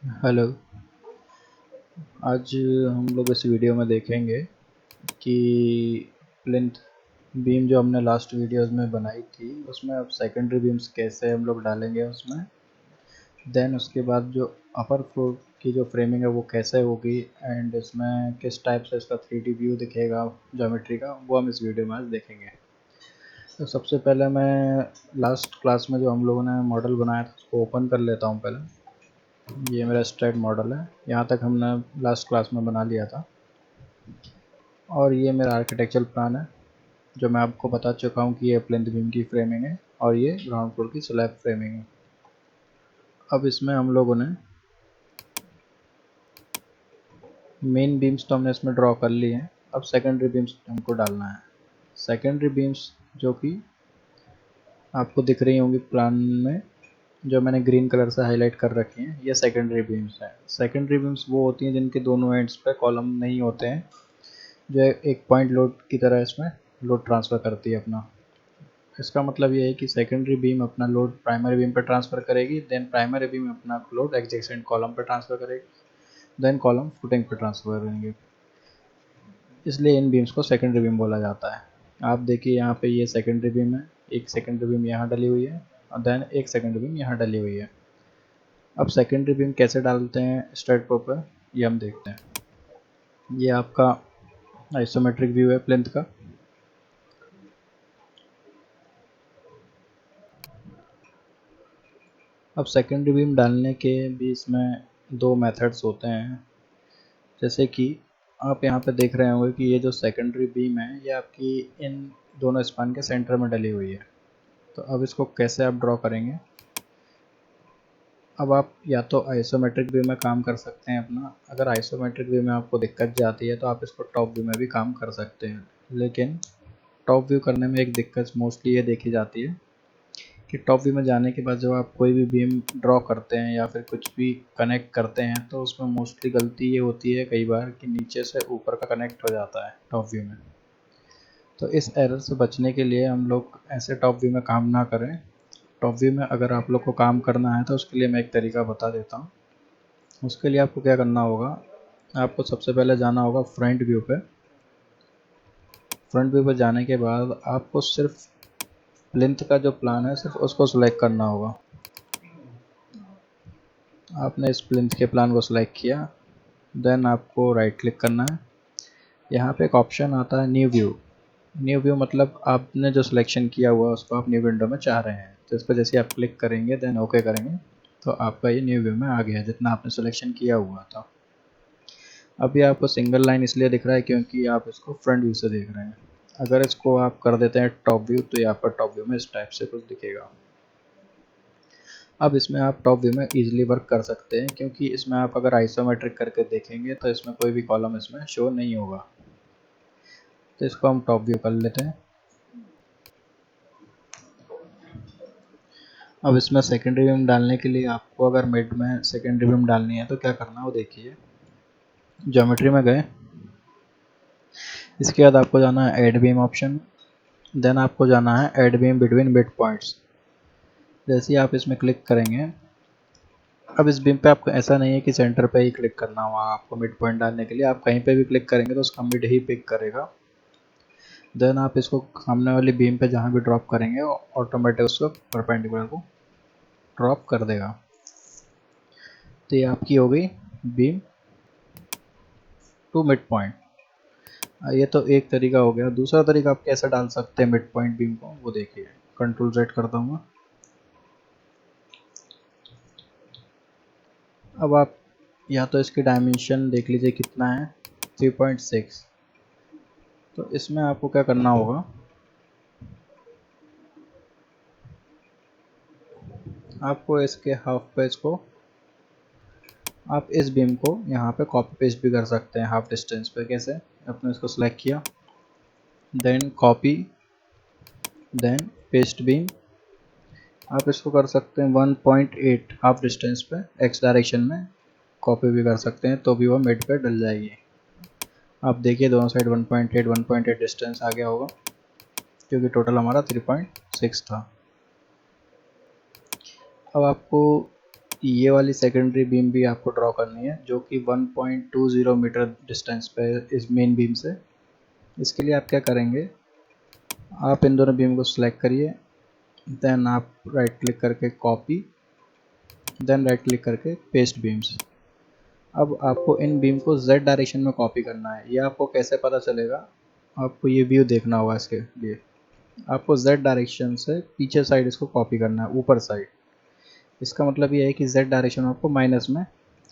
Hello. आज हम लोग इस वीडियो में देखेंगे कि प्लिंथ बीम जो हमने लास्ट वीडियोस में बनाई थी उसमें अब सेकेंडरी बीम्स कैसे हम लोग डालेंगे उसमें। देन उसके बाद जो अपर फ्लोर की जो फ्रेमिंग है वो कैसे होगी एंड इसमें किस टाइप से इसका 3D व्यू दिखेगा ज्योमेट्री का, वो हम इस वीडियो में आज देखेंगे। तो सबसे पहले मैं लास्ट क्लास में जो हम लोगों ने मॉडल बनाया था उसको ओपन कर लेता हूँ पहले। ये मेरा स्ट्रेट मॉडल है, यहाँ तक हमने लास्ट क्लास में बना लिया था। और ये मेरा आर्किटेक्चरल प्लान है जो मैं आपको बता चुका हूँ कि ये प्लिंथ बीम की फ्रेमिंग है और ये ग्राउंड फ्लोर की स्लैब फ्रेमिंग है। अब इसमें हम लोगों ने मेन बीम्स तो हमने इसमें ड्रॉ कर लिए हैं। अब सेकेंडरी बीम्स हमको डालना है। सेकेंडरी बीम्स जो कि आपको दिख रही होंगी प्लान में, जो मैंने ग्रीन कलर से हाईलाइट कर रखी हैं, ये सेकेंडरी बीम्स हैं। सेकेंडरी बीम्स वो होती हैं जिनके दोनों एंड्स पे कॉलम नहीं होते हैं, जो एक पॉइंट लोड की तरह इसमें लोड ट्रांसफ़र करती है अपना। इसका मतलब ये है कि सेकेंडरी बीम अपना लोड प्राइमरी बीम पर ट्रांसफ़र करेगी, देन प्राइमरी बीम अपना लोड एडजेसेंट कॉलम पर ट्रांसफ़र करेगी, देन कॉलम फुटिंग पर ट्रांसफ़र करेंगे। इसलिए इन बीम्स को सेकेंडरी बीम बोला जाता है। आप देखिए यहाँ पे ये सेकेंडरी बीम है, एक सेकेंडरी बीम यहाँ डली हुई है और देन एक सेकेंडरी बीम यहाँ डली हुई है। अब सेकेंडरी बीम कैसे डालते हैं स्ट्रेट टॉप पर, ये हम देखते हैं। ये आपका आइसोमेट्रिक व्यू है प्लिंथ का। अब सेकेंडरी बीम डालने के भी इसमें दो मेथड्स होते हैं। जैसे कि आप यहाँ पे देख रहे होंगे कि ये जो सेकेंडरी बीम है ये आपकी इन दोनों स्पान के सेंटर में डली हुई है। तो अब इसको कैसे आप ड्रॉ करेंगे। अब आप या तो आइसोमेट्रिक व्यू में काम कर सकते हैं अपना। अगर आइसोमेट्रिक व्यू में आपको दिक्कत जाती है तो आप इसको टॉप व्यू में भी काम कर सकते हैं। लेकिन टॉप व्यू करने में एक दिक्कत मोस्टली ये देखी जाती है कि टॉप व्यू में जाने के बाद जब आप कोई भी बीम ड्रॉ करते हैं या फिर कुछ भी कनेक्ट करते हैं तो उसमें मोस्टली गलती ये होती है कई बार कि नीचे से ऊपर का कनेक्ट हो जाता है टॉप व्यू में। तो इस एरर से बचने के लिए हम लोग ऐसे टॉप व्यू में काम ना करें। टॉप व्यू में अगर आप लोग को काम करना है तो उसके लिए मैं एक तरीका बता देता हूँ। उसके लिए आपको क्या करना होगा, आपको सबसे पहले जाना होगा फ्रंट व्यू पे। फ्रंट व्यू पे जाने के बाद आपको सिर्फ प्लिंथ का जो प्लान है सिर्फ उसको सिलेक्ट करना होगा। आपने इस प्लिंथ के प्लान को सिलेक्ट किया, देन आपको राइट क्लिक करना है। यहाँ पे एक ऑप्शन आता है न्यू व्यू। न्यू व्यू मतलब आपने जो सिलेक्शन किया हुआ उसको आप न्यू विंडो में चाह रहे हैं, तो इस पर जैसे आप क्लिक करेंगे देन ओके करेंगे तो आपका ये न्यू व्यू में आ गया जितना आपने सिलेक्शन किया हुआ था। अभी आपको सिंगल लाइन इसलिए दिख रहा है क्योंकि आप इसको फ्रंट व्यू से देख रहे हैं। अगर इसको आप कर देते हैं टॉप व्यू तो यहाँ पर टॉप व्यू में इस टाइप से कुछ दिखेगा। अब इसमें आप टॉप व्यू में इजीली वर्क कर सकते हैं क्योंकि इसमें आप अगर आइसोमेट्रिक करके देखेंगे तो इसमें कोई भी कॉलम इसमें शो नहीं होगा। तो इसको हम टॉप व्यू कर लेते हैं। अब इसमें सेकेंडरी बीम डालने के लिए आपको अगर मिड में सेकेंडरी बीम डालनी है तो क्या करना है वो देखिए। ज्योमेट्री में गए, इसके बाद आपको जाना है ऐड बीम ऑप्शन, देन आपको जाना है add beam between mid points. जैसे ही आप इसमें क्लिक करेंगे, अब इस बीम पे आपको ऐसा नहीं है कि सेंटर पे ही क्लिक करना होगा आपको मिड पॉइंट डालने के लिए। आप कहीं पे भी क्लिक करेंगे तो उसका मिड ही पिक करेगा। देन आप इसको सामने वाली बीम पे जहाँ भी ड्रॉप करेंगे ऑटोमेटिक उसको परपेंडिकुलर को ड्रॉप कर देगा। तो ये आपकी हो गई बीम टू मिड पॉइंट। ये तो एक तरीका हो गया। दूसरा तरीका आप कैसे डाल सकते हैं मिड पॉइंट बीम को वो देखिए। कंट्रोल Z करता हूँ। अब आप या तो इसकी डायमेंशन देख लीजिए कितना है, 3.6। तो इसमें आपको क्या करना होगा, आपको इसके हाफ पेज को आप इस बीम को यहाँ पे कॉपी पेस्ट भी कर सकते हैं हाफ डिस्टेंस पे। कैसे, आपने इसको सेलेक्ट किया, then copy, then paste beam. आप इसको कर सकते हैं 1.8 हाफ डिस्टेंस पे एक्स डायरेक्शन में कॉपी भी कर सकते हैं तो भी वो मिड पे डल जाएगी। आप देखिए दोनों साइड 1.8 डिस्टेंस आ गया होगा क्योंकि टोटल हमारा 3.6 था। अब आपको ये वाली सेकेंडरी बीम भी आपको ड्रॉ करनी है जो कि 1.20 मीटर डिस्टेंस पे है इस मेन बीम से। इसके लिए आप क्या करेंगे, आप इन दोनों बीम को सिलेक्ट करिए, देन आप राइट क्लिक करके कॉपी, देन राइट क्लिक करके पेस्ट बीम्स। अब आपको इन बीम को Z डायरेक्शन में कॉपी करना है। ये आपको कैसे पता चलेगा, आपको ये व्यू देखना होगा। इसके लिए आपको Z डायरेक्शन से पीछे साइड इसको कॉपी करना है, ऊपर साइड। इसका मतलब ये है कि Z डायरेक्शन में आपको माइनस में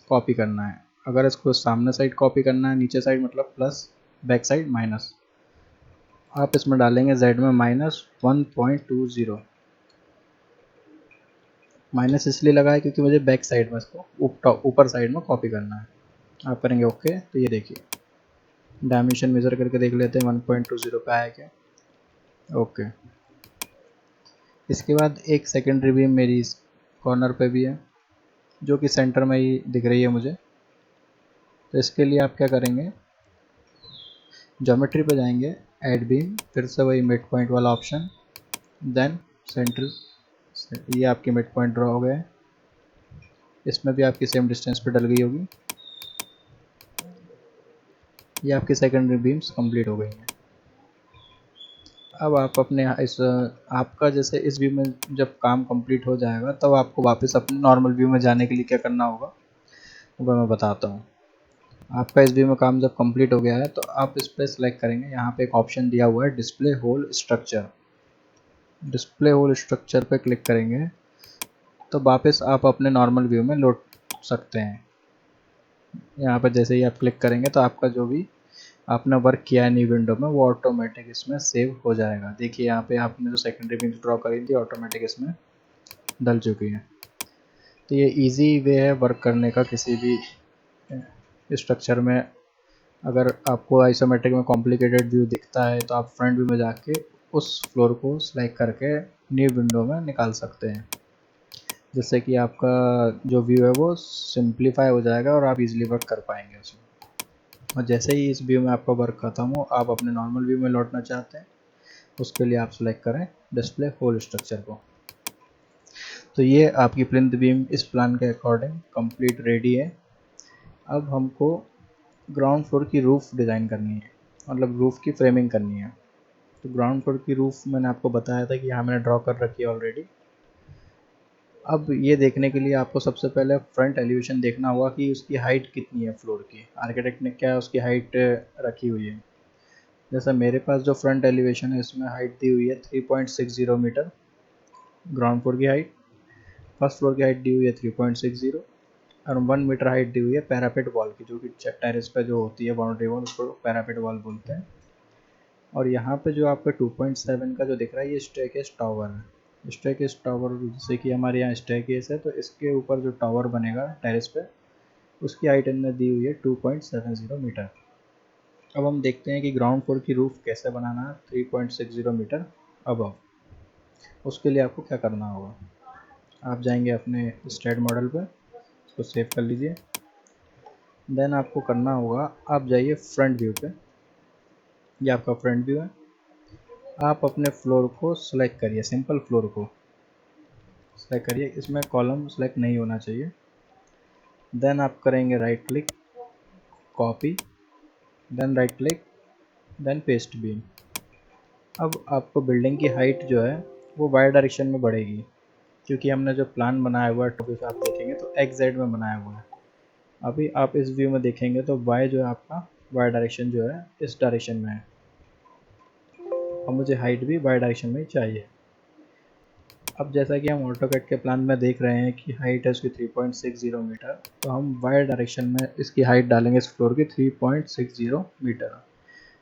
कॉपी करना है। अगर इसको सामने साइड कॉपी करना है, नीचे साइड मतलब प्लस, बैक साइड माइनस। आप इसमें डालेंगे Z में -1.20। माइनस इसलिए लगा है क्योंकि मुझे बैक साइड में इसको ऊपर साइड में कॉपी करना है। आप करेंगे ओके, तो ये देखिए डायमेंशन मेज़र करके देख लेते हैं 1.20 पे आया क्या। ओके, इसके बाद एक सेकेंडरी बीम मेरी इस कॉर्नर पे भी है जो कि सेंटर में ही दिख रही है मुझे। तो इसके लिए आप क्या करेंगे, ज्योमेट्री पे जाएंगे, ऐड बीम, फिर से वही मिड पॉइंट वाला ऑप्शन, देन सेंटर। ये आपके मिड पॉइंट ड्रॉ हो गए। इसमें भी आपकी सेम डिस्टेंस पे डल गई होगी। ये आपकी सेकेंडरी बीम्स कंप्लीट हो गई हैं। अब आप अपने इस आपका जैसे इस व्यू में जब काम कंप्लीट हो जाएगा तब आपको वापस अपने नॉर्मल व्यू में जाने के लिए क्या करना होगा वो मैं बताता हूँ। आपका इस व्यू में काम जब कंप्लीट हो गया है तो आप इस पर सेलेक्ट करेंगे, यहाँ पे एक ऑप्शन दिया हुआ है display whole structure. Display whole structure पे क्लिक करेंगे तो वापस आप अपने नॉर्मल व्यू में लौट सकते हैं। यहाँ पर जैसे ही आप क्लिक करेंगे तो आपका जो भी आपने वर्क किया है न्यू विंडो में वो ऑटोमेटिक इसमें सेव हो जाएगा। देखिए यहाँ पे आपने जो सेकेंडरी बीम्स ड्रॉ करी थी ऑटोमेटिक इसमें डल चुकी है। तो ये इजी वे है वर्क करने का किसी भी स्ट्रक्चर में। अगर आपको आइसोमेट्रिक में कॉम्प्लिकेटेड व्यू दिखता है तो आप फ्रंट व्यू में जाके उस फ्लोर को सिलेक्ट करके न्यू विंडो में निकाल सकते हैं, जिससे कि आपका जो व्यू है वो सिंप्लीफाई हो जाएगा और आप इजीली वर्क कर पाएंगे उसमें। और जैसे ही इस व्यू में आपका वर्क खत्म हो, आप अपने नॉर्मल व्यू में लौटना चाहते हैं, उसके लिए आप सेलेक्ट करें डिस्प्ले होल स्ट्रक्चर को। तो ये आपकी प्लिंथ बीम इस प्लान के अकॉर्डिंग कंप्लीट रेडी है। अब हमको ग्राउंड फ्लोर की रूफ़ डिज़ाइन करनी है, मतलब रूफ़ की फ्रेमिंग करनी है। तो ग्राउंड फ्लोर की रूफ़ मैंने आपको बताया था कि यहाँ मैंने ड्रॉ कर रखी है ऑलरेडी। अब ये देखने के लिए आपको सबसे पहले फ्रंट एलिवेशन देखना होगा कि उसकी हाइट कितनी है फ्लोर की, आर्किटेक्ट ने क्या उसकी हाइट रखी हुई है। जैसा मेरे पास जो फ्रंट एलिवेशन है इसमें हाइट दी हुई है 3.60 मीटर ग्राउंड फ्लोर की हाइट। फर्स्ट फ्लोर की हाइट दी हुई है 3.60 और 1 मीटर हाइट दी हुई है पैरापेट वॉल की, जो कि टेरेस पे जो होती है बाउंड्री वॉल, उसको पैरापेट वॉल बोलते हैं। और यहाँ पे जो आपका 2.7 का जो दिख रहा है ये स्टेयरकेस टावर है। स्टेयरकेस टावर जैसे कि हमारे यहाँ स्टेयरकेस है तो इसके ऊपर जो टावर बनेगा टेरेस पे उसकी हाइट इनने दी हुई है 2.70 मीटर। अब हम देखते हैं कि ग्राउंड फ्लोर की रूफ कैसे बनाना है 3.60 मीटर अबव। उसके लिए आपको क्या करना होगा, आप जाएंगे अपने स्टेट मॉडल पे, उसको सेव कर लीजिए। देन आपको करना होगा, आप जाइए फ्रंट व्यू पे, ये आपका फ्रंट व्यू है। आप अपने फ्लोर को सिलेक्ट करिए, सिंपल फ्लोर को सिलेक्ट करिए, इसमें कॉलम सिलेक्ट नहीं होना चाहिए। देन आप करेंगे right click, copy, then right click, then paste beam. अब आपको बिल्डिंग की हाइट जो है वो वाई डायरेक्शन में बढ़ेगी, क्योंकि हमने जो प्लान बनाया हुआ है टॉपिक आप देखेंगे तो एक्स जेड में बनाया हुआ है। अभी आप इस व्यू में देखेंगे तो वाई जो है आपका वाई डायरेक्शन जो है इस डायरेक्शन में है, और मुझे हाइट भी वाई डायरेक्शन में ही चाहिए। अब जैसा कि हम ऑटोकैड के प्लान में देख रहे हैं कि हाइट है उसकी 3.60 मीटर, तो हम वाई डायरेक्शन में इसकी हाइट डालेंगे इस फ्लोर की 3.60 मीटर।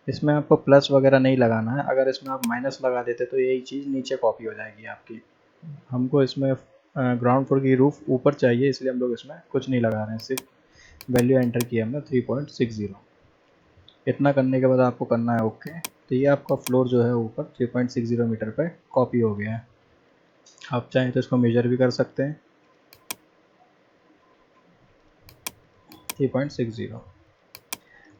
इसमें आपको प्लस वगैरह नहीं लगाना है, अगर इसमें आप माइनस लगा देते तो यही चीज़ नीचे कॉपी हो जाएगी आपकी। हमको इसमें ग्राउंड फ्लोर की रूफ ऊपर चाहिए, इसलिए हम लोग इसमें कुछ नहीं लगा रहे हैं, सिर्फ वैल्यू एंटर किया हमने 3.60। इतना करने के बाद आपको करना है ओके। तो ये आपका फ्लोर जो है ऊपर 3.60 मीटर पे कॉपी हो गया है। आप चाहें तो इसको मेजर भी कर सकते हैं 3.60।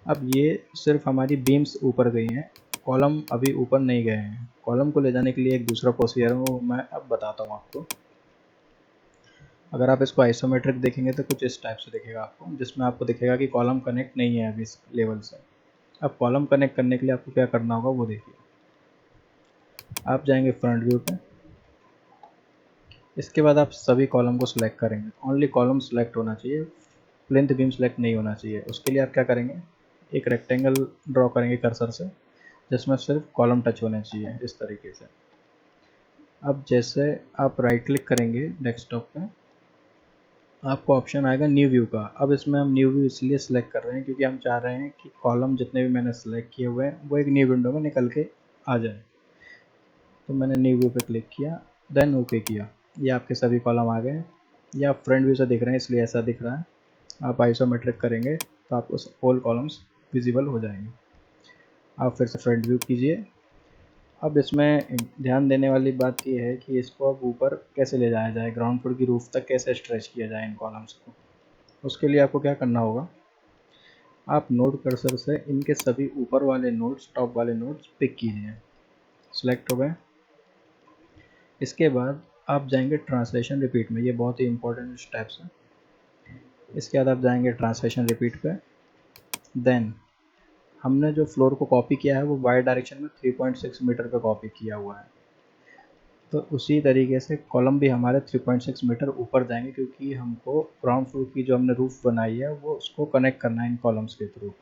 अब ये सिर्फ हमारी बीम्स ऊपर गई हैं, कॉलम अभी ऊपर नहीं गए हैं। कॉलम को ले जाने के लिए एक दूसरा प्रोसीजर है, वो मैं अब बताता हूँ आपको। अगर आप इसको आइसोमेट्रिक देखेंगे तो कुछ इस टाइप से दिखेगा आपको, जिसमें आपको दिखेगा कि कॉलम कनेक्ट नहीं है अभी इस लेवल से। अब कॉलम कनेक्ट करने के लिए आपको क्या करना होगा वो देखिए। आप जाएंगे फ्रंट व्यू पे, इसके बाद आप सभी कॉलम को सिलेक्ट करेंगे, ओनली कॉलम सिलेक्ट होना चाहिए, प्लिंथ बीम सिलेक्ट नहीं होना चाहिए। उसके लिए आप क्या करेंगे, एक रेक्टेंगल ड्रॉ करेंगे कर्सर से, जिसमें सिर्फ कॉलम टच होने चाहिए इस तरीके से। अब जैसे आप राइट क्लिक करेंगे डेस्कटॉप पे, आपको ऑप्शन आएगा न्यू व्यू का। अब इसमें हम न्यू व्यू इसलिए सिलेक्ट कर रहे हैं क्योंकि हम चाह रहे हैं कि कॉलम जितने भी मैंने सेलेक्ट किए हुए हैं वो एक न्यू विंडो में निकल के आ जाए। तो मैंने न्यू व्यू पे क्लिक किया, देन ओके किया, ये आपके सभी कॉलम आ गए। ये आप फ्रंट व्यू से दिख रहे हैं इसलिए ऐसा दिख रहा है। आप आइसोमेट्रिक करेंगे तो आपको ऑल कॉलम्स विजिबल हो जाएंगे। आप फिर से फ्रंट व्यू कीजिए। अब इसमें ध्यान देने वाली बात ये है कि इसको अब ऊपर कैसे ले जाया जाए, ग्राउंड फ्लोर की रूफ तक कैसे स्ट्रेच किया जाए इन कॉलम्स को। उसके लिए आपको क्या करना होगा, आप नोड कर्सर से इनके सभी ऊपर वाले नोड्स, टॉप वाले नोड्स पिक कीजिए। सिलेक्ट हो गए। इसके बाद आप जाएंगे ट्रांसलेशन रिपीट में, ये बहुत ही इंपॉर्टेंट स्टेप्स हैं। इसके बाद आप जाएंगे ट्रांसलेशन रिपीट पे। देन हमने जो फ्लोर को कॉपी किया है वो वाई डायरेक्शन में 3.6 मीटर पे कॉपी किया हुआ है, तो उसी तरीके से कॉलम भी हमारे 3.6 मीटर ऊपर जाएंगे, क्योंकि हमको ग्राउंड फ्लोर की जो हमने रूफ बनाई है वो उसको कनेक्ट करना है इन कॉलम्स के थ्रू।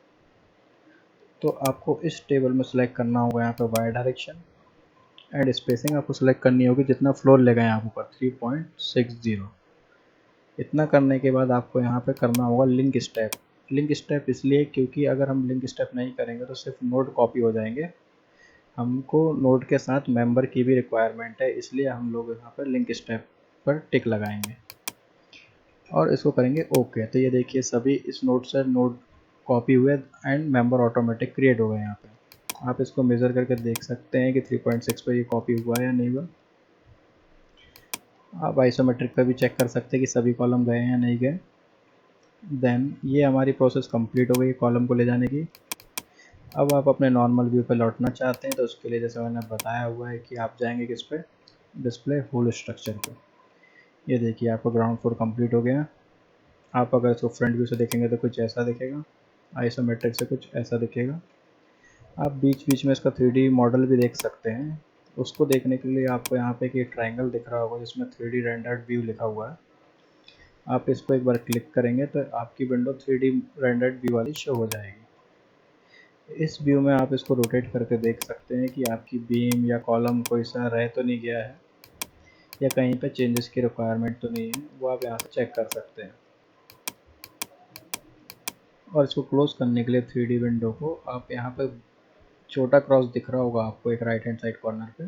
तो आपको इस टेबल में सेलेक्ट करना होगा यहाँ पे वाई डायरेक्शन एंड स्पेसिंग आपको सेलेक्ट करनी होगी, जितना फ्लोर ले गए आप ऊपर 3.60। इतना करने के बाद आपको यहाँ पे करना होगा लिंक स्टेप। लिंक स्टेप इसलिए क्योंकि अगर हम लिंक स्टेप नहीं करेंगे तो सिर्फ नोड कॉपी हो जाएंगे, हमको नोड के साथ मेंबर की भी रिक्वायरमेंट है, इसलिए हम लोग यहाँ पर लिंक स्टेप पर टिक लगाएंगे और इसको करेंगे ओके। तो ये देखिए सभी इस नोड से नोड कॉपी हुए एंड मेंबर ऑटोमेटिक क्रिएट हो गए। यहाँ पे आप इसको मेज़र करके देख सकते हैं कि 3.6 पे ये कॉपी हुआ है या नहीं हुआ। आप आइसोमेट्रिक पे भी चेक कर सकते हैं कि सभी कॉलम गए हैं या नहीं गए। देन ये हमारी प्रोसेस कंप्लीट हो गई कॉलम को ले जाने की। अब आप अपने नॉर्मल व्यू पे लौटना चाहते हैं तो उसके लिए जैसे मैंने बताया हुआ है कि आप जाएंगे किस पे, डिस्प्ले होल स्ट्रक्चर पे। ये देखिए आपका ग्राउंड फ्लोर कंप्लीट हो गया। आप अगर इसको फ्रंट व्यू से देखेंगे तो कुछ ऐसा दिखेगा, आइसोमेट्रिक से कुछ ऐसा दिखेगा। आप बीच बीच में इसका 3D मॉडल भी देख सकते हैं। उसको देखने के लिए आपको यहाँ पे एक ट्रायंगल दिख रहा होगा जिसमें 3D रेंडर्ड व्यू लिखा हुआ है। आप इसको एक बार क्लिक करेंगे तो आपकी विंडो 3D रेंडर्ड व्यू वाली शो हो जाएगी। इस व्यू में आप इसको रोटेट करके देख सकते हैं कि आपकी बीम या कॉलम कोई सा रह तो नहीं गया है या कहीं पे चेंजेस की रिक्वायरमेंट तो नहीं है, वो आप यहाँ से चेक कर सकते हैं। और इसको क्लोज करने के लिए 3D विंडो को आप यहाँ पे छोटा क्रॉस दिख रहा होगा आपको एक राइट हैंड साइड कॉर्नर पे,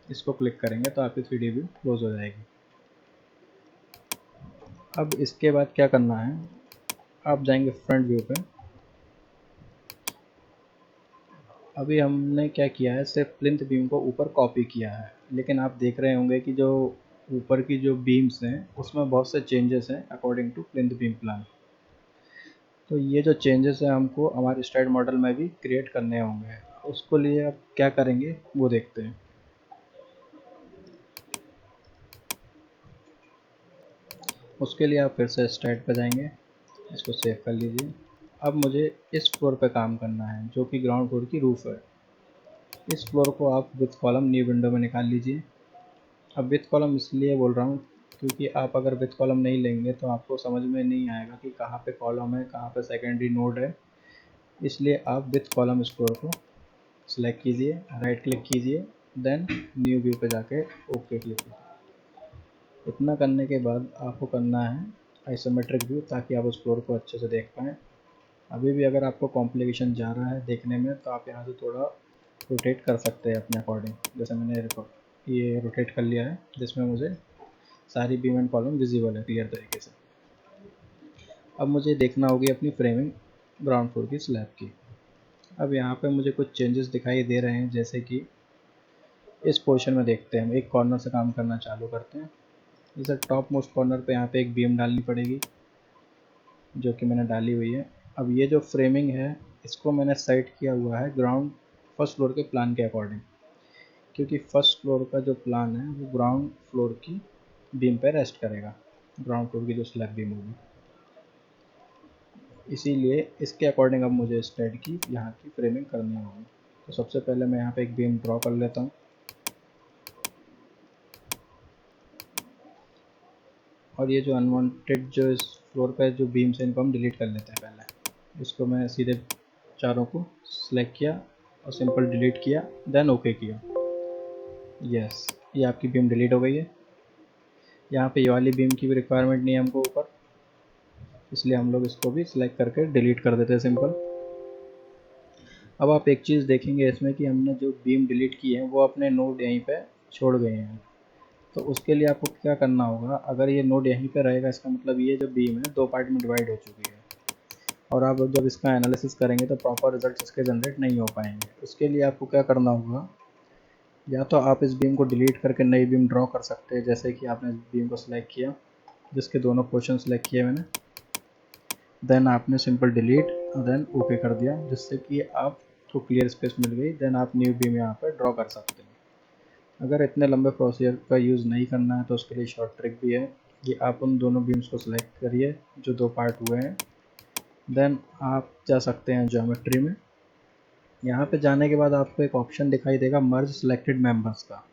इसको क्लिक करेंगे तो आपकी 3D व्यू क्लोज हो जाएगी। अब इसके बाद क्या करना है, आप जाएंगे फ्रंट व्यू पे। अभी हमने क्या किया है, सिर्फ प्लिंथ बीम को ऊपर कॉपी किया है, लेकिन आप देख रहे होंगे कि जो ऊपर की जो बीम्स हैं उसमें बहुत से चेंजेस हैं according to plinth beam plan. तो ये जो चेंजेस हैं हमको हमारे स्टाइल मॉडल में भी क्रिएट करने होंगे। उसको लिए आप क्या करेंगे वो देखते हैं। उसके लिए आप फिर से स्टार्ट पे जाएंगे, इसको सेव कर लीजिए। अब मुझे इस फ्लोर पे काम करना है जो कि ग्राउंड फ्लोर की रूफ़ है। इस फ्लोर को आप विथ कॉलम न्यू विंडो में निकाल लीजिए। अब विथ कॉलम इसलिए बोल रहा हूँ क्योंकि आप अगर विथ कॉलम नहीं लेंगे तो आपको समझ में नहीं आएगा कि कहाँ पे कॉलम है, कहाँ पे सेकेंडरी नोड है। इसलिए आप विथ कॉलम इस फ्लोर को सिलेक्ट कीजिए, राइट क्लिक कीजिए, देन न्यू व्यू पे जाके ओके क्लिक कीजिए। इतना करने के बाद आपको करना है आइसोमेट्रिक व्यू, ताकि आप उस फ्लोर को अच्छे से देख पाएँ। अभी भी अगर आपको कॉम्प्लिकेशन जा रहा है देखने में तो आप यहाँ से थोड़ा रोटेट कर सकते हैं अपने अकॉर्डिंग। जैसे मैंने ये रोटेट कर लिया है जिसमें मुझे सारी बीम एंड कॉलम विजिबल है क्लियर तरीके से। अब मुझे देखना होगी अपनी फ्रेमिंग ग्राउंड फ्लोर की स्लैब की। अब यहाँ पे मुझे कुछ चेंजेस दिखाई दे रहे हैं, जैसे कि इस पोर्शन में देखते हैं। हम एक कॉर्नर से काम करना चालू करते हैं। जैसे टॉप मोस्ट कॉर्नर पे यहाँ पे एक बीम डालनी पड़ेगी जो कि मैंने डाली हुई है। अब ये जो फ्रेमिंग है इसको मैंने सेट किया हुआ है ग्राउंड फर्स्ट फ्लोर के प्लान के अकॉर्डिंग, क्योंकि फर्स्ट फ्लोर का जो प्लान है वो ग्राउंड फ्लोर की बीम पे रेस्ट करेगा। ग्राउंड फ्लोर की जो स्लैब बीम होगी। इसीलिए इसके अकॉर्डिंग अब मुझे स्टैड की यहाँ की फ्रेमिंग करनी होगी। तो सबसे पहले मैं यहाँ पे एक बीम ड्रॉ कर लेता हूँ, और ये जो अनवांटेड जो इस फ्लोर पे जो बीम्स हैं इनको हम डिलीट कर लेते हैं। पहले इसको मैं सीधे चारों को सिलेक्ट किया और सिंपल डिलीट किया, देन ओके किया। यस, ये आपकी बीम डिलीट हो गई है। यहाँ पे ये वाली बीम की भी रिक्वायरमेंट नहीं है हमको ऊपर, इसलिए हम लोग इसको भी सिलेक्ट करके डिलीट कर देते हैं सिंपल। अब आप एक चीज़ देखेंगे इसमें कि हमने जो बीम डिलीट की है वो अपने नोड यहीं पे छोड़ गए हैं। तो उसके लिए आपको क्या करना होगा, अगर ये नोड यहीं पे रहेगा इसका मतलब ये जो बीम है दो पार्ट में डिवाइड हो चुकी है, और आप जब इसका एनालिसिस करेंगे तो प्रॉपर रिजल्ट इसके जनरेट नहीं हो पाएंगे। उसके लिए आपको क्या करना होगा, या तो आप इस बीम को डिलीट करके नई बीम ड्रॉ कर सकते हैं, जैसे कि आपने इस बीम को सिलेक्ट किया, जिसके दोनों पोर्शन सिलेक्ट किए मैंने, देन आपने सिंपल डिलीट और देन ओके कर दिया, जिससे कि आपको क्लियर स्पेस मिल गई। देन आप न्यू बीम यहाँ पर ड्रॉ कर सकते हैं। अगर इतने लंबे प्रोसीजर का यूज़ नहीं करना है तो उसके लिए शॉर्ट ट्रिक भी है कि आप उन दोनों बीम्स को सिलेक्ट करिए जो दो पार्ट हुए हैं, देन आप जा सकते हैं ज्योमेट्री में। यहाँ पे जाने के बाद आपको एक ऑप्शन दिखाई देगा मर्ज सिलेक्टेड मेंबर्स का।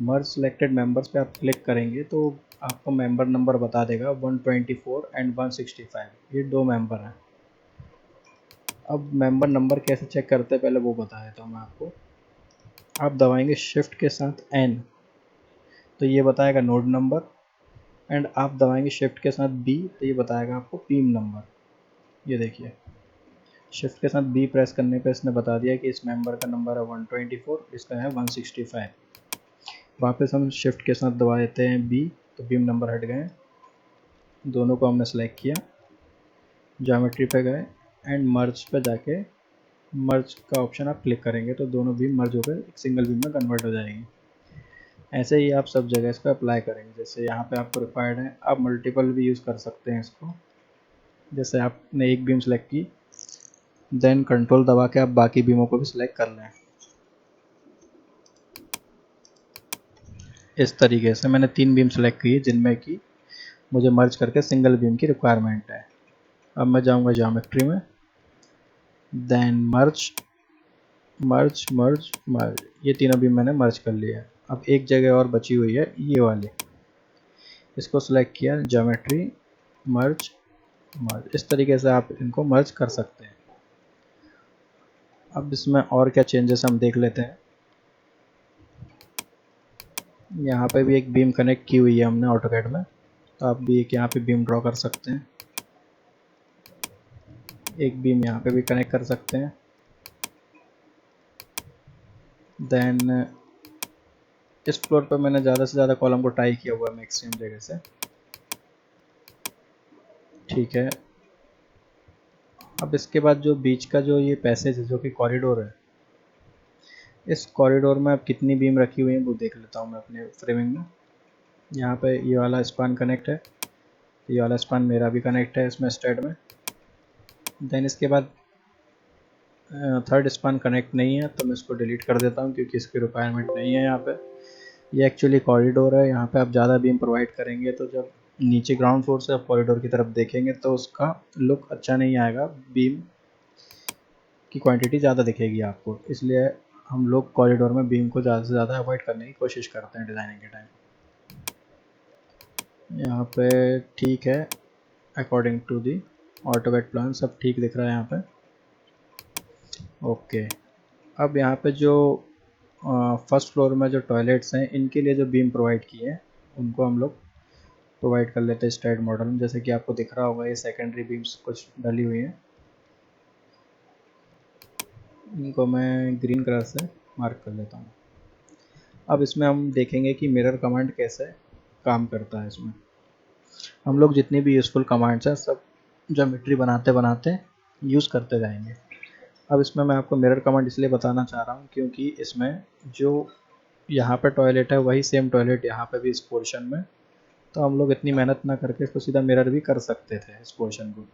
मर्ज सिलेक्टेड मेंबर्स पे आप क्लिक करेंगे तो आपको मेंबर नंबर बता देगा 124 एंड 165, ये दो मेंबर हैं। अब मेंबर नंबर कैसे चेक करते हैं पहले वो बता देता हूँ मैं आपको। आप दबाएंगे शिफ्ट के साथ एन, तो ये बताएगा नोड नंबर, एंड आप दबाएंगे शिफ्ट के साथ बी, तो ये बताएगा आपको बीम नंबर। ये देखिए, शिफ्ट के साथ बी प्रेस करने पे इसने बता दिया कि इस मेंबर का नंबर है 124, इसका है 165। वापस हम शिफ्ट के साथ दबा देते हैं बी, तो बीम नंबर हट गए। दोनों को हमने सेलेक्ट किया, ज्योमेट्री पे गए एंड मर्ज पे जाके मर्ज का ऑप्शन आप क्लिक करेंगे तो दोनों बीम मर्ज होकर एक सिंगल बीम में कन्वर्ट हो जाएगी। ऐसे ही आप सब जगह इसको अप्लाई करेंगे। जैसे यहाँ पे आपको रिक्वायर्ड है, आप मल्टीपल भी यूज़ कर सकते हैं इसको। जैसे आपने एक बीम सेलेक्ट की, देन कंट्रोल दबा के आप बाकी बीमों को भी सिलेक्ट कर लें। इस तरीके से मैंने 3 बीम सेलेक्ट की जिनमें कि मुझे मर्ज करके सिंगल बीम की रिक्वायरमेंट है। अब मैं जाऊंगा ज्योमेट्री में, देन मर्ज मर्ज मर्ज मर्ज, ये तीनों बीम मैंने मर्ज कर लिया है। अब एक जगह और बची हुई है ये वाली, इसको सिलेक्ट किया, ज्योमेट्री, मर्ज मर्ज। इस तरीके से आप इनको मर्ज कर सकते हैं। अब इसमें और क्या चेंजेस हम देख लेते हैं। यहाँ पे भी एक बीम कनेक्ट की हुई है हमने ऑटोकैड में, तो आप भी एक यहाँ पे बीम ड्रॉ कर सकते हैं। एक बीम यहाँ पे भी कनेक्ट कर सकते हैं। देन इस फ्लोर पर मैंने ज़्यादा से ज़्यादा कॉलम को टाई किया हुआ है मैक्सिमम जगह से, ठीक है। अब इसके बाद जो बीच का जो ये पैसेज है जो कि कॉरिडोर है, इस कॉरिडोर में अब कितनी बीम रखी हुई है वो देख लेता हूँ मैं अपने फ्रेमिंग में। यहाँ पे ये वाला स्पान कनेक्ट है, ये वाला स्पान मेरा भी कनेक्ट है इसमें स्टैड में। देन इसके बाद थर्ड स्पान कनेक्ट नहीं है तो मैं इसको डिलीट कर देता हूँ क्योंकि इसकी रिक्वायरमेंट नहीं है यहाँ पे। ये एक्चुअली कॉरिडोर है, यहाँ पे आप ज़्यादा बीम प्रोवाइड करेंगे तो जब नीचे ग्राउंड फ्लोर से आप कॉरिडोर की तरफ देखेंगे तो उसका लुक अच्छा नहीं आएगा, बीम की क्वांटिटी ज़्यादा दिखेगी आपको। इसलिए हम लोग कॉरिडोर में बीम को ज़्यादा से ज़्यादा अवॉइड करने की कोशिश करते हैं डिज़ाइनिंग के टाइम। यहाँ पे ठीक है, according to the AutoCAD plan सब ठीक दिख रहा है यहाँ पे, ओके। अब यहाँ पे जो फर्स्ट फ्लोर में जो टॉयलेट्स हैं इनके लिए जो बीम प्रोवाइड किए हैं उनको हम लोग प्रोवाइड कर लेते हैं स्टैंड मॉडल में। जैसे कि आपको दिख रहा होगा ये सेकेंडरी बीम्स कुछ डली हुई हैं, इनको मैं ग्रीन कलर से मार्क कर लेता हूँ। अब इसमें हम देखेंगे कि मिरर कमांड कैसे काम करता है। इसमें हम लोग जितनी भी यूज़फुल कमांड्स हैं सब ज्योमेट्री बनाते बनाते यूज़ करते जाएंगे। अब इसमें मैं आपको मिरर कमांड इसलिए बताना चाह रहा हूँ क्योंकि इसमें जो यहाँ पे टॉयलेट है वही सेम टॉयलेट यहाँ पे भी इस पोर्शन में, तो हम लोग इतनी मेहनत ना करके इसको सीधा मिरर भी कर सकते थे इस पोर्शन को।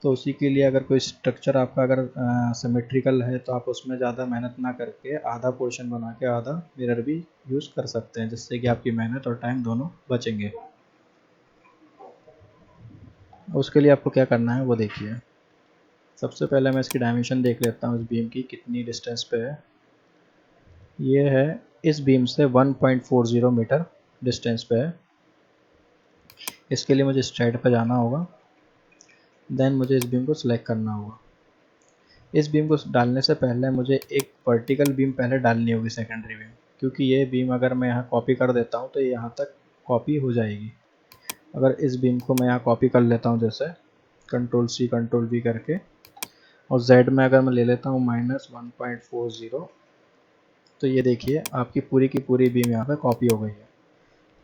तो उसी के लिए अगर कोई स्ट्रक्चर आपका अगर सिमेट्रिकल है तो आप उसमें ज़्यादा मेहनत ना करके आधा पोर्शन बना के आधा मिरर भी यूज़ कर सकते हैं, जिससे कि आपकी मेहनत और टाइम दोनों बचेंगे। उसके लिए आपको क्या करना है वो देखिए। सबसे पहले मैं इसकी डायमेंशन देख लेता हूँ इस बीम की कितनी डिस्टेंस पे है। ये है इस बीम से 1.40 मीटर डिस्टेंस पे है। इसके लिए मुझे स्ट्रेट पे जाना होगा, देन मुझे इस बीम को सिलेक्ट करना होगा। इस बीम को डालने से पहले मुझे एक वर्टिकल बीम पहले डालनी होगी, सेकेंडरी बीम, क्योंकि ये बीम अगर मैं यहाँ कॉपी कर देता हूँ तो ये यहाँ तक कॉपी हो जाएगी। अगर इस बीम को मैं यहाँ कॉपी कर लेता हूँ जैसे Ctrl+C Ctrl+V करके, और Z में अगर मैं ले लेता हूँ -1.40, तो ये देखिए आपकी पूरी की पूरी बीम यहाँ पे कॉपी हो गई है।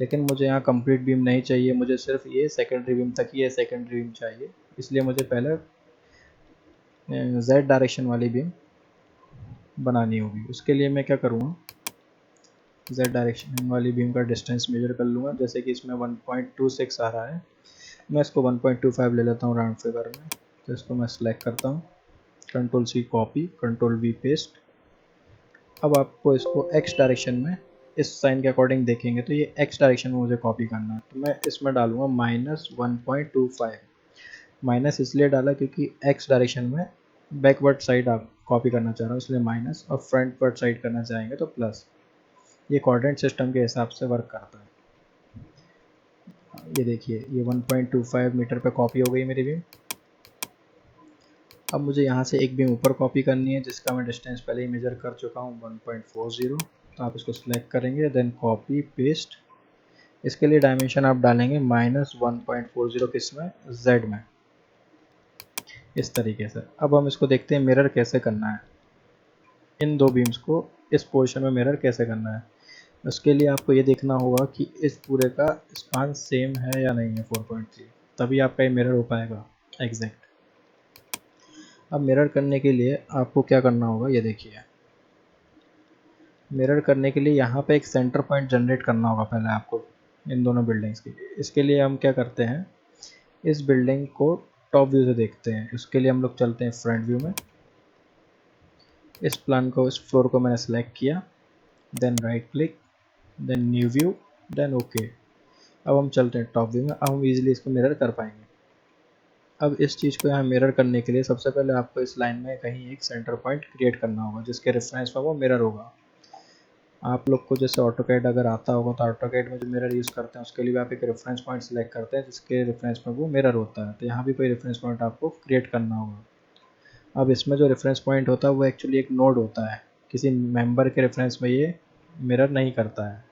लेकिन मुझे यहाँ कंप्लीट बीम नहीं चाहिए, मुझे सिर्फ ये सेकेंडरी बीम तक ये सेकेंडरी बीम चाहिए। इसलिए मुझे पहले Z डायरेक्शन वाली बीम बनानी होगी। उसके लिए मैं क्या करूँगा, Z डायरेक्शन वाली बीम का डिस्टेंस मेजर कर लूँगा। जैसे कि इसमें 1.26 आ रहा है, मैं इसको 1.25 ले लेता हूँ राउंड फिगर में। तो इसको मैं सिलेक्ट करता हूँ, Ctrl+C कॉपी Ctrl+V पेस्ट। अब आपको इसको X डायरेक्शन में इस साइन के अकॉर्डिंग देखेंगे तो ये X डायरेक्शन में मुझे कॉपी करना है। तो मैं इसमें डालूँगा -1.25। माइनस इसलिए डाला क्योंकि X डायरेक्शन में बैकवर्ड साइड आप कॉपी करना चाह रहा हूँ, इसलिए माइनस, और फ्रंटवर्ड साइड करना चाहेंगे तो प्लस। ये कोऑर्डिनेट सिस्टम के हिसाब से वर्क करता है। ये देखिए ये 1.25 मीटर पे कॉपी हो गई मेरी बीम। अब मुझे यहाँ से एक बीम ऊपर कॉपी करनी है जिसका मैं डिस्टेंस पहले ही मेजर कर चुका हूँ 1.40। तो आप इसको सिलेक्ट करेंगे, देन कॉपी पेस्ट। इसके लिए डायमेंशन आप डालेंगे -1.40 किसमें, Z में, इस तरीके से। अब हम इसको देखते हैं मिरर कैसे करना है, इन दो बीम्स को इस पोर्शन में मिरर कैसे करना है। उसके लिए आपको ये देखना होगा कि इस पूरे का स्पान सेम है या नहीं है 4.3, तभी आपका ये मिरर हो पाएगा एग्जैक्ट। अब मिरर करने के लिए आपको क्या करना होगा, ये देखिए। मिरर करने के लिए यहाँ पे एक सेंटर पॉइंट जनरेट करना होगा पहले आपको इन दोनों बिल्डिंग्स की। इसके लिए हम क्या करते हैं, इस बिल्डिंग को टॉप व्यू से देखते हैं। उसके लिए हम लोग चलते हैं फ्रंट व्यू में। इस प्लान को, इस फ्लोर को मैंने सेलेक्ट किया, then right click, then new view, then okay. अब हम चलते हैं टॉप व्यू में। अब हम इजीली इसको मिरर कर पाएंगे। अब इस चीज़ को यहाँ मिरर करने के लिए सबसे पहले आपको इस लाइन में कहीं एक सेंटर पॉइंट क्रिएट करना होगा जिसके रेफरेंस में वो मिरर होगा। आप लोग को जैसे ऑटोकैड अगर आता होगा तो ऑटोकैड में जो मिरर यूज़ करते हैं उसके लिए आप एक रेफरेंस पॉइंट सेलेक्ट करते हैं जिसके रेफरेंस में वो मिरर होता है। तो यहाँ भी कोई रेफरेंस पॉइंट आपको क्रिएट करना होगा। अब इसमें जो रेफरेंस पॉइंट होता है वो एक्चुअली एक नोड होता है, किसी मेंबर के रेफरेंस में ये मिरर नहीं करता है।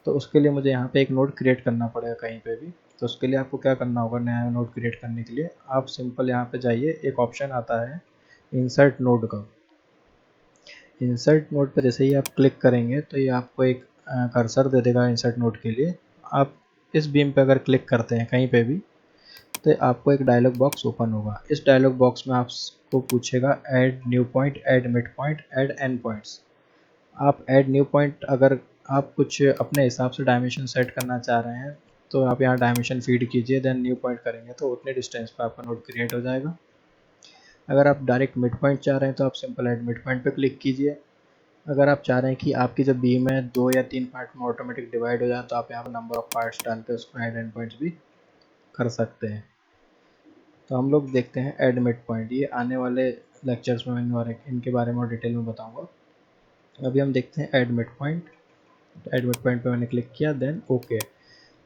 तो उसके लिए मुझे यहाँ पे एक नोड क्रिएट करना पड़ेगा कहीं पे भी। तो उसके लिए आपको क्या करना होगा, नया नोड क्रिएट करने के लिए आप सिंपल यहाँ पे जाइए, एक ऑप्शन आता है इंसर्ट नोड का। इंसर्ट नोड पर जैसे ही आप क्लिक करेंगे तो ये आपको एक कर्सर दे देगा इंसर्ट नोड के लिए। आप इस बीम पे अगर क्लिक करते हैं कहीं पे भी तो आपको एक डायलॉग बॉक्स ओपन होगा। इस डायलॉग बॉक्स में आपको पूछेगा add new point, add mid point, add and points. आप ऐड न्यू पॉइंट अगर आप कुछ अपने हिसाब से डायमेंशन सेट करना चाह रहे हैं तो आप यहाँ डायमेंशन फीड कीजिए, देन न्यू पॉइंट करेंगे तो उतने डिस्टेंस पर आपका नोड क्रिएट हो जाएगा। अगर आप डायरेक्ट मिड पॉइंट चाह रहे हैं तो आप सिंपल ऐड मिड पॉइंट पे क्लिक कीजिए। अगर आप चाह रहे हैं कि आपकी जो बीम है 2 या 3 पार्ट में ऑटोमेटिक डिवाइड हो जाए तो आप यहाँ पर नंबर ऑफ पार्ट्स डाल के उसको ऐड एंड पॉइंट्स भी कर सकते हैं। तो हम लोग देखते हैं ऐड मिड पॉइंट। ये आने वाले लेक्चर्स में मैं इनके बारे में और डिटेल में बताऊँगा। अभी हम देखते हैं add mid point. Add mid point पे मैंने क्लिक किया, देन ओके।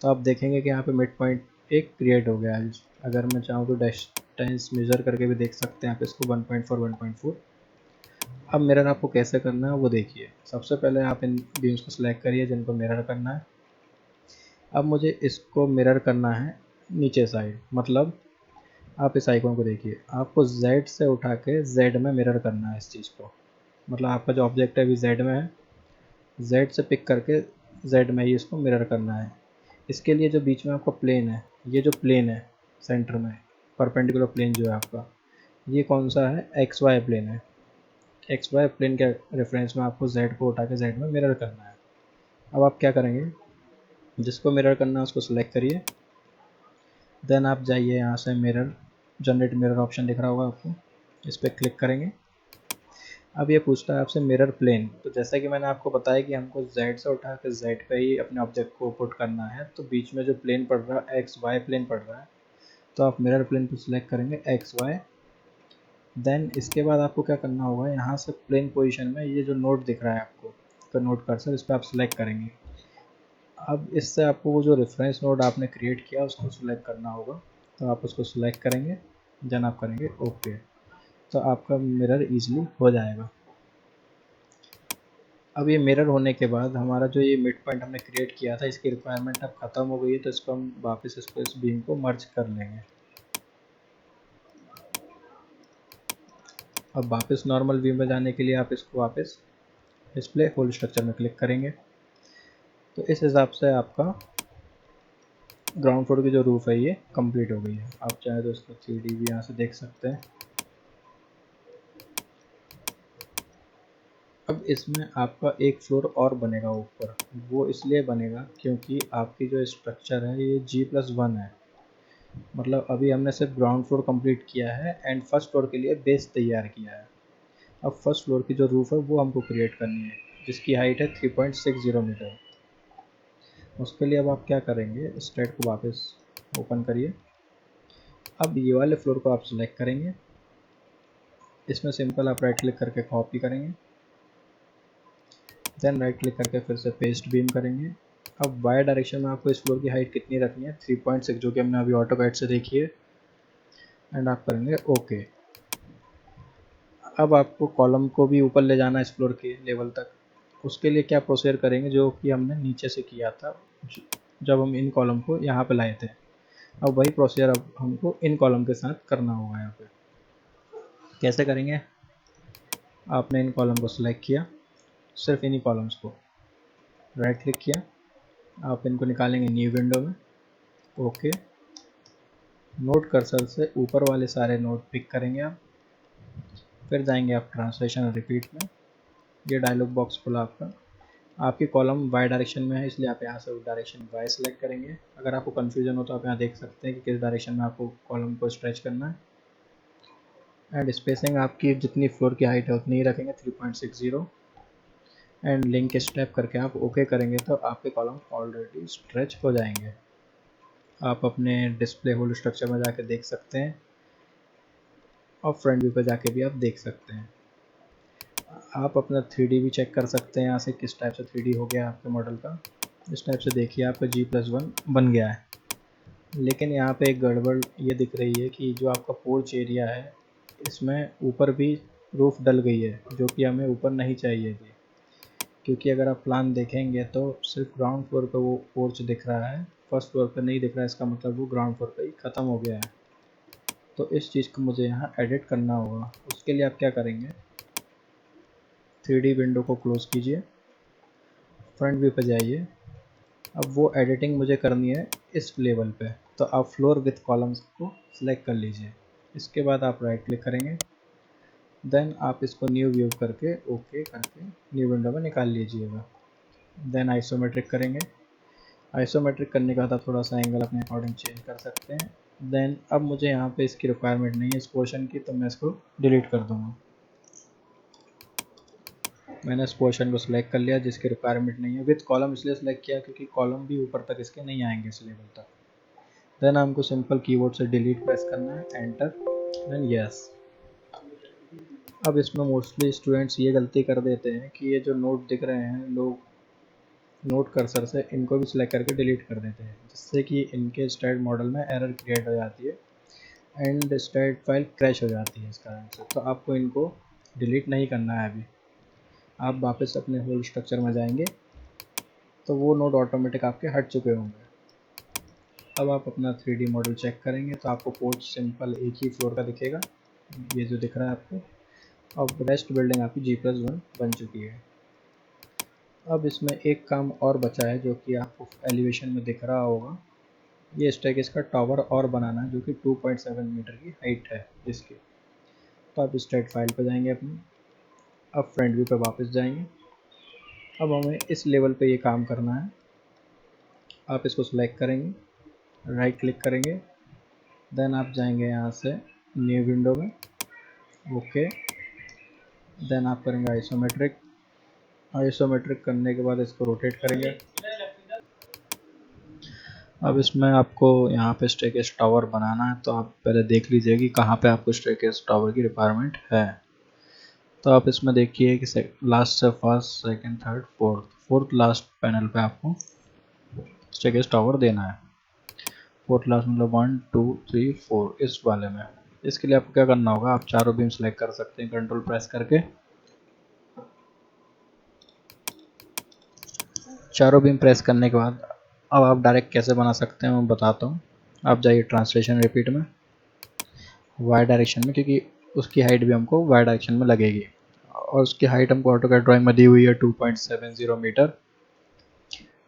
तो आप देखेंगे कि यहाँ पे मिड पॉइंट एक क्रिएट हो गया है। अगर मैं चाहूँ तो डिस्टेंस मेजर करके भी देख सकते हैं आप इसको 1.4 1.4। अब मिरर आपको कैसे करना है वो देखिए। सबसे पहले आप इन बीम्स को सिलेक्ट करिए जिनको मिरर करना है। अब मुझे इसको मिरर करना है नीचे साइड, मतलब आप इस आइकॉन को देखिए, आपको Z से उठा के Z में मिरर करना है इस चीज़ को। मतलब आपका जो ऑब्जेक्ट है अभी Z में है, Z से पिक करके Z में ही इसको मिरर करना है। इसके लिए जो बीच में आपका प्लेन है, ये जो प्लेन है सेंटर में, परपेंडिकुलर प्लेन जो है आपका, ये कौन सा है, XY प्लेन है। XY प्लेन के रेफरेंस में आपको Z को उठा के Z में मिरर करना है। अब आप क्या करेंगे, जिसको मिरर करना है उसको सिलेक्ट करिए, देन आप जाइए यहाँ से मिरर, जनरेट मिरर ऑप्शन दिख रहा होगा आपको, इस पर क्लिक करेंगे। अब ये पूछता है आपसे मिरर प्लेन। तो जैसा कि मैंने आपको बताया कि हमको Z से उठा कर Z पे ही अपने ऑब्जेक्ट को पुट करना है, तो बीच में जो प्लेन पड़ रहा है एक्स वाई प्लेन पड़ रहा है, तो आप मिरर प्लेन को सिलेक्ट करेंगे एक्स वाई। देन इसके बाद आपको क्या करना होगा, यहाँ से प्लेन पोजीशन में ये जो नोड दिख रहा है आपको, तो नोड कर्सर, इस पर आप सिलेक्ट करेंगे। अब इससे आपको वो जो रेफरेंस नोड आपने क्रिएट किया उसको सिलेक्ट करना होगा, तो आप उसको सिलेक्ट करेंगे, देन आप करेंगे ओके। तो आपका मिरर ईजिली हो जाएगा। अब ये मिरर होने के बाद हमारा जो ये मिड पॉइंट हमने क्रिएट किया था, इसकी रिक्वायरमेंट अब ख़त्म हो गई है, तो इसको हम वापस इसको इस बीम को मर्ज कर लेंगे। अब वापस नॉर्मल व्यू में जाने के लिए आप इसको वापस डिस्प्ले होल स्ट्रक्चर में क्लिक करेंगे। तो इस हिसाब से आपका ग्राउंड फ्लोर की जो रूफ़ है ये कंप्लीट हो गई है। आप चाहे तो इसको 3D भी यहाँ से देख सकते हैं। अब इसमें आपका एक फ्लोर और बनेगा ऊपर, वो इसलिए बनेगा क्योंकि आपकी जो स्ट्रक्चर है ये G+1 है, मतलब अभी हमने सिर्फ ग्राउंड फ्लोर कंप्लीट किया है एंड फर्स्ट फ्लोर के लिए बेस तैयार किया है। अब फर्स्ट फ्लोर की जो रूफ़ है वो हमको क्रिएट करनी है, जिसकी हाइट है 3.60 मीटर। उसके लिए अब आप क्या करेंगे, स्ट्रेट को वापस ओपन करिए। अब ये वाले फ्लोर को आप सिलेक्ट करेंगे, इसमें सिंपल आप राइट क्लिक करके कॉपी करेंगे, देन राइट क्लिक करके फिर से पेस्ट बीम करेंगे। अब वाई डायरेक्शन में आपको इस फ्लोर की हाइट कितनी रखनी है, 3.6, जो कि हमने अभी ऑटोकैड से देखी है, एंड आप करेंगे ओके। अब आपको कॉलम को भी ऊपर ले जाना है इस फ्लोर के लेवल तक। उसके लिए क्या प्रोसीजर करेंगे, जो कि हमने नीचे से किया था जब हम इन कॉलम को यहाँ पे लाए थे, अब वही प्रोसीजर अब हमको इन कॉलम के साथ करना होगा। यहाँ पे कैसे करेंगे, आपने इन कॉलम को सिलेक्ट किया, सिर्फ इन्हीं कॉलम्स को राइट क्लिक किया, आप इनको निकालेंगे न्यू विंडो में, ओके। नोड कर्सर से ऊपर वाले सारे नोड पिक करेंगे आप, फिर जाएंगे आप ट्रांसलेशन और रिपीट में। ये डायलॉग बॉक्स खुला आपका, आपकी कॉलम वाई डायरेक्शन में है, इसलिए आप यहाँ से डायरेक्शन वाई सेलेक्ट करेंगे। अगर आपको कन्फ्यूजन हो तो आप यहाँ देख सकते हैं कि किस डायरेक्शन में आपको कॉलम को स्ट्रेच करना है। एंड स्पेसिंग आपकी जितनी फ्लोर की हाइट है उतनी ही रखेंगे, 3.60। एंड लिंक स्टेप करके आप ओके करेंगे तो आपके कॉलम ऑलरेडी स्ट्रेच हो जाएंगे। आप अपने डिस्प्ले होल स्ट्रक्चर में जाके देख सकते हैं, और फ्रंट व्यू पे जाके भी आप देख सकते हैं। आप अपना 3D भी चेक कर सकते हैं यहाँ से, किस टाइप से 3D हो गया आपके मॉडल का। इस टाइप से देखिए आपका G+1 बन गया है। लेकिन यहाँ पे एक गड़बड़ ये दिख रही है कि जो आपका पोर्च एरिया है इसमें ऊपर भी रूफ डल गई है, जो कि हमें ऊपर नहीं चाहिए थी, क्योंकि अगर आप प्लान देखेंगे तो सिर्फ ग्राउंड फ्लोर पे वो पोर्च दिख रहा है, फर्स्ट फ्लोर पे नहीं दिख रहा है। इसका मतलब वो ग्राउंड फ्लोर पे ही ख़त्म हो गया है। तो इस चीज़ को मुझे यहाँ एडिट करना होगा। उसके लिए आप क्या करेंगे, 3D विंडो को क्लोज़ कीजिए, फ्रंट व्यू पे जाइए। अब वो एडिटिंग मुझे करनी है इस लेवल पे, तो आप फ्लोर विथ कॉलम्स को सिलेक्ट कर लीजिए। इसके बाद आप राइट क्लिक करेंगे, देन आप इसको न्यू व्यू करके ओके करके न्यू विंडो में निकाल लीजिएगा। देन आइसोमेट्रिक करेंगे। आइसोमेट्रिक करने का था थोड़ा सा एंगल अपने अकॉर्डिंग चेंज कर सकते हैं। देन अब मुझे यहाँ पे इसकी रिक्वायरमेंट नहीं है इस पोर्शन की, तो मैं इसको डिलीट कर दूँगा। मैंने इस पोर्शन को सिलेक्ट कर लिया जिसकी रिक्वायरमेंट नहीं है। विथ कॉलम इसलिए सिलेक्ट किया क्योंकि कॉलम भी ऊपर तक इसके नहीं आएंगे इस लेवल तक। देन हमको सिंपल कीबोर्ड से डिलीट प्रेस करना है, एंटर, देन यस। अब इसमें मोस्टली स्टूडेंट्स ये गलती कर देते हैं कि ये जो नोट दिख रहे हैं, लोग नोट कर्सर से इनको भी सिलेक्ट करके डिलीट कर देते हैं, जिससे कि इनके स्टैट मॉडल में एरर क्रिएट हो जाती है एंड स्टैट फाइल क्रैश हो जाती है इस कारण से। तो आपको इनको डिलीट नहीं करना है अभी। आप वापस अपने होल स्ट्रक्चर में जाएंगे तो वो नोड ऑटोमेटिक आपके हट चुके होंगे। अब आप अपना 3D मॉडल चेक करेंगे तो आपको पोर्च सिंपल एक ही फ्लोर का दिखेगा, ये जो दिख रहा है आपको। अब रेस्ट बिल्डिंग आपकी G+1 बन चुकी है। अब इसमें एक काम और बचा है जो कि आपको एलिवेशन में दिख रहा होगा। ये स्टेयरकेस का टावर और बनाना है, जो कि 2.7 मीटर की हाइट है जिसकी। तो आप स्टेट फाइल पर जाएंगे अपनी, अब फ्रंट व्यू पे वापस जाएंगे। अब हमें इस लेवल पे ये काम करना है। आप इसको सिलेक्ट करेंगे, राइट क्लिक करेंगे, देन आप जाएंगे यहाँ से न्यू विंडो में, ओके। देन आप करेंगे आइसोमेट्रिक। आइसोमेट्रिक करने के बाद इसको रोटेट करेंगे। अब इसमें आपको यहाँ पे स्टेयरकेस टावर बनाना है, तो आप पहले देख लीजिए कि कहाँ पे आपको स्टेयरकेस टावर की रिक्वायरमेंट है। तो आप इसमें देखिए कि लास्ट से first, second, third, fourth last panel पे आपको स्टेयरकेस टावर देना है। फोर्थ लास्ट मतलब 1 2 3 4 इस वाले में। इसके लिए आपको क्या करना होगा, आप चारों बीम सेलेक्ट कर सकते हैं कंट्रोल प्रेस करके। चारों बीम प्रेस करने के बाद अब आप डायरेक्ट कैसे बना सकते हैं मैं बताता हूँ। आप जाइए ट्रांसलेशन रिपीट में, वाई डायरेक्शन में, क्योंकि उसकी हाइट भी हमको वाई डायरेक्शन में लगेगी और उसकी हाइट हमको ऑटोकैड ड्राइंग में दी हुई है 2.70 मीटर।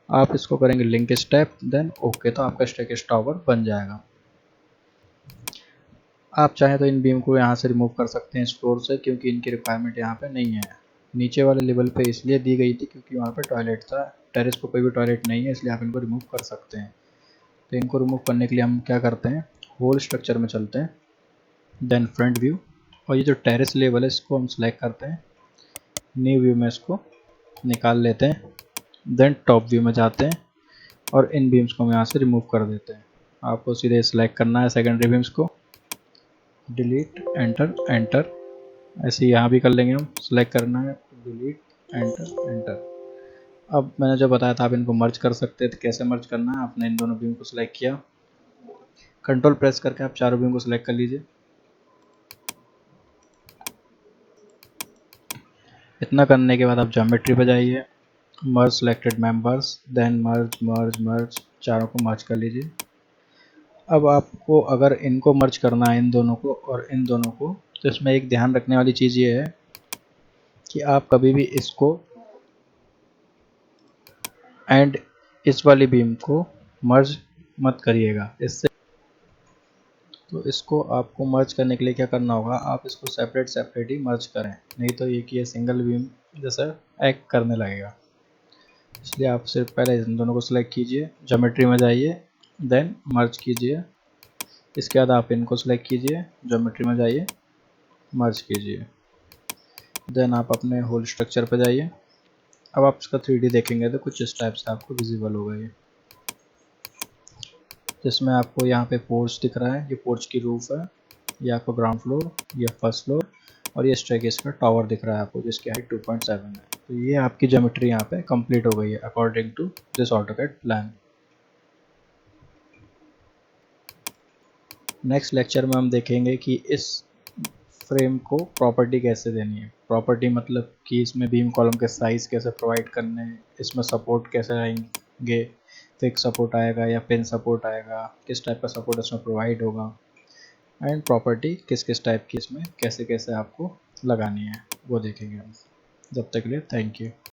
आप इसको करेंगे लिंक स्टेप, देन ओके, तो आपका स्टेयरकेस टावर बन जाएगा। आप चाहें तो इन बीम को यहाँ से रिमूव कर सकते हैं इस फ्लोर से, क्योंकि इनकी रिक्वायरमेंट यहाँ पे नहीं है। नीचे वाले लेवल पे इसलिए दी गई थी क्योंकि वहाँ पे टॉयलेट था, टेरेस पे कोई भी टॉयलेट नहीं है, इसलिए आप इनको रिमूव कर सकते हैं। तो इनको रिमूव करने के लिए हम क्या करते हैं, होल स्ट्रक्चर में चलते हैं, देन फ्रंट व्यू, और ये जो टेरेस लेवल है इसको हम सेलेक्ट करते हैं, न्यू व्यू में इसको निकाल लेते हैं, देन टॉप व्यू में जाते हैं और इन बीम्स को हम यहाँ से रिमूव कर देते हैं। आपको सीधे सेलेक्ट करना है सेकेंडरी बीम्स को, डिलीट, एंटर, एंटर, ऐसे यहाँ भी कर लेंगे हम, सेलेक्ट करना है, डिलीट, एंटर, एंटर। अब मैंने जो बताया था आप इनको मर्ज कर सकते थे, कैसे मर्ज करना है, आपने इन दोनों बीम को सिलेक्ट किया, कंट्रोल प्रेस करके आप चारों बीम को सिलेक्ट कर लीजिए। इतना करने के बाद आप ज्योमेट्री पे जाइए, मर्ज सिलेक्टेड मेंबर्स, देन मर्ज मर्ज मर्ज, चारों को मर्ज कर लीजिए। अब आपको अगर इनको मर्ज करना है, इन दोनों को और इन दोनों को, तो इसमें एक ध्यान रखने वाली चीज़ ये है कि आप कभी भी इसको एंड इस वाली बीम को मर्ज मत करिएगा इससे। तो इसको आपको मर्ज करने के लिए क्या करना होगा, आप इसको सेपरेट सेपरेट ही मर्ज करें, नहीं तो ये सिंगल बीम जैसा एक्ट करने लगेगा। इसलिए आप सिर्फ पहले इन दोनों को सिलेक्ट कीजिए, ज्योमेट्री में जाइए, देन मर्ज कीजिए। इसके बाद आप इनको सिलेक्ट कीजिए, ज्योमेट्री में जाइए, मर्ज कीजिए, देन आप अपने होल स्ट्रक्चर पर जाइए। अब आप इसका 3D देखेंगे तो कुछ इस टाइप से आपको विजिबल होगा ये, जिसमें आपको यहाँ पे पोर्च दिख रहा है, ये पोर्च की रूफ है, ये आपको ग्राउंड फ्लोर, ये फर्स्ट फ्लोर, और ये स्टेयरकेस का टावर दिख रहा है आपको, जिसकी हाइट 2.7 है। तो ये आपकी ज्योमेट्री यहाँ पे कंप्लीट हो गई है according to this AutoCAD plan. Next lecture में हम देखेंगे कि इस फ्रेम को प्रॉपर्टी कैसे देनी है। प्रॉपर्टी मतलब कि इसमें बीम कॉलम के साइज़ कैसे प्रोवाइड करने हैं, इसमें सपोर्ट कैसे आएंगे, फिक्स सपोर्ट आएगा या पिन सपोर्ट आएगा, किस टाइप का सपोर्ट इसमें प्रोवाइड होगा, एंड प्रॉपर्टी किस किस टाइप की इसमें कैसे कैसे आपको लगानी है, वो देखेंगे हम। जब तक के लिए थैंक यू।